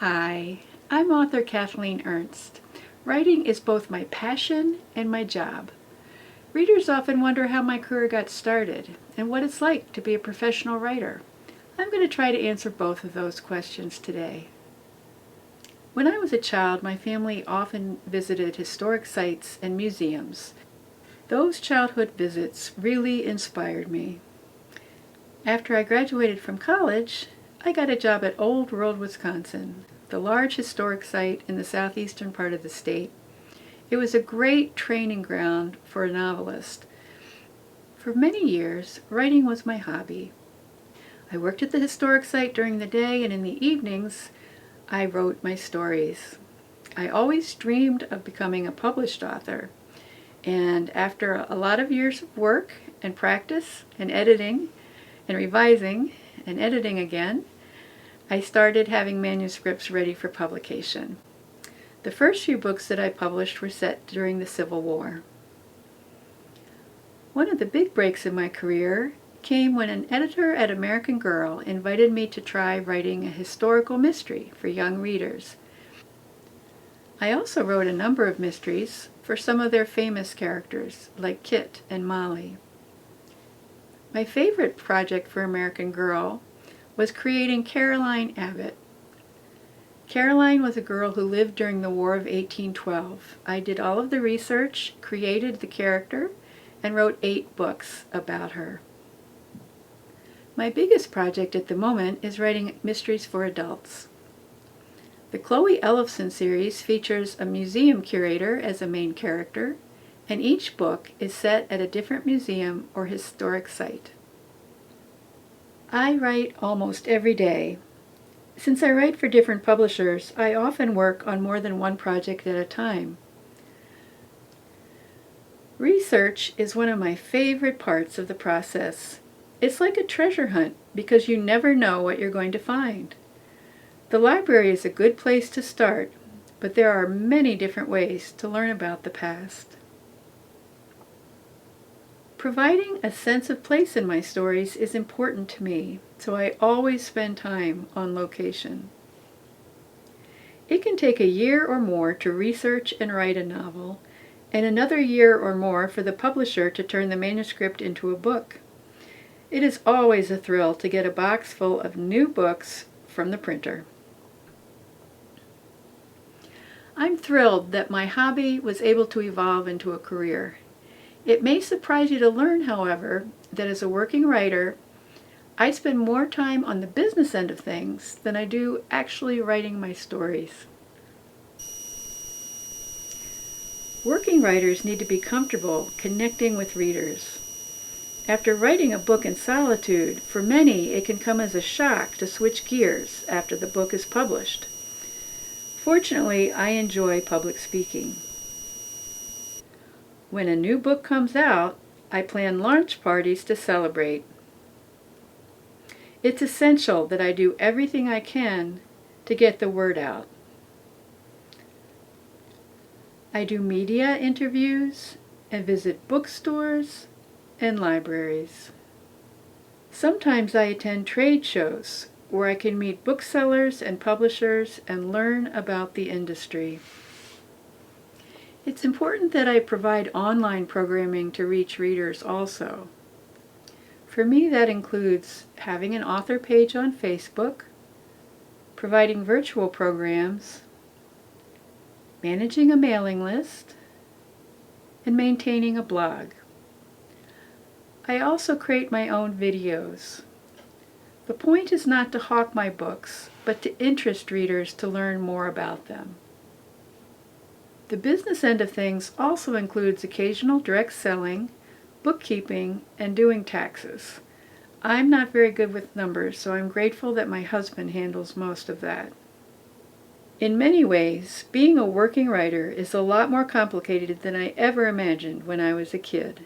Hi, I'm author Kathleen Ernst. Writing is both my passion and my job. Readers often wonder how my career got started and what it's like to be a professional writer. I'm going to try to answer both of those questions today. When I was a child, my family often visited historic sites and museums. Those childhood visits really inspired me. After I graduated from college, I got a job at Old World, Wisconsin, the large historic site in the southeastern part of the state. It was a great training ground for a novelist. For many years, writing was my hobby. I worked at the historic site during the day, and in the evenings, I wrote my stories. I always dreamed of becoming a published author, and after a lot of years of work and practice and editing and revising and editing again, I started having manuscripts ready for publication. The first few books that I published were set during the Civil War. One of the big breaks in my career came when an editor at American Girl invited me to try writing a historical mystery for young readers. I also wrote a number of mysteries for some of their famous characters, like Kit and Molly. My favorite project for American Girl was creating Caroline Abbott. Caroline was a girl who lived during the War of 1812. I did all of the research, created the character, and wrote 8 books about her. My biggest project at the moment is writing mysteries for adults. The Chloe Ellefson series features a museum curator as a main character, and each book is set at a different museum or historic site. I write almost every day. Since I write for different publishers, I often work on more than one project at a time. Research is one of my favorite parts of the process. It's like a treasure hunt because you never know what you're going to find. The library is a good place to start, but there are many different ways to learn about the past. Providing a sense of place in my stories is important to me, so I always spend time on location. It can take a year or more to research and write a novel, and another year or more for the publisher to turn the manuscript into a book. It is always a thrill to get a box full of new books from the printer. I'm thrilled that my hobby was able to evolve into a career. It may surprise you to learn, however, that as a working writer, I spend more time on the business end of things than I do actually writing my stories. Working writers need to be comfortable connecting with readers. After writing a book in solitude, for many it can come as a shock to switch gears after the book is published. Fortunately, I enjoy public speaking. When a new book comes out, I plan launch parties to celebrate. It's essential that I do everything I can to get the word out. I do media interviews and visit bookstores and libraries. Sometimes I attend trade shows where I can meet booksellers and publishers and learn about the industry. It's important that I provide online programming to reach readers also. For me, that includes having an author page on Facebook, providing virtual programs, managing a mailing list, and maintaining a blog. I also create my own videos. The point is not to hawk my books, but to interest readers to learn more about them. The business end of things also includes occasional direct selling, bookkeeping, and doing taxes. I'm not very good with numbers, so I'm grateful that my husband handles most of that. In many ways, being a working writer is a lot more complicated than I ever imagined when I was a kid.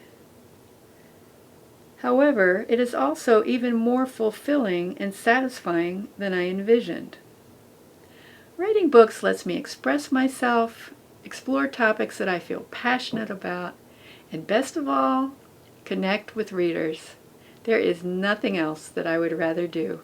However, it is also even more fulfilling and satisfying than I envisioned. Writing books lets me express myself, explore topics that I feel passionate about, and best of all, connect with readers. There is nothing else that I would rather do.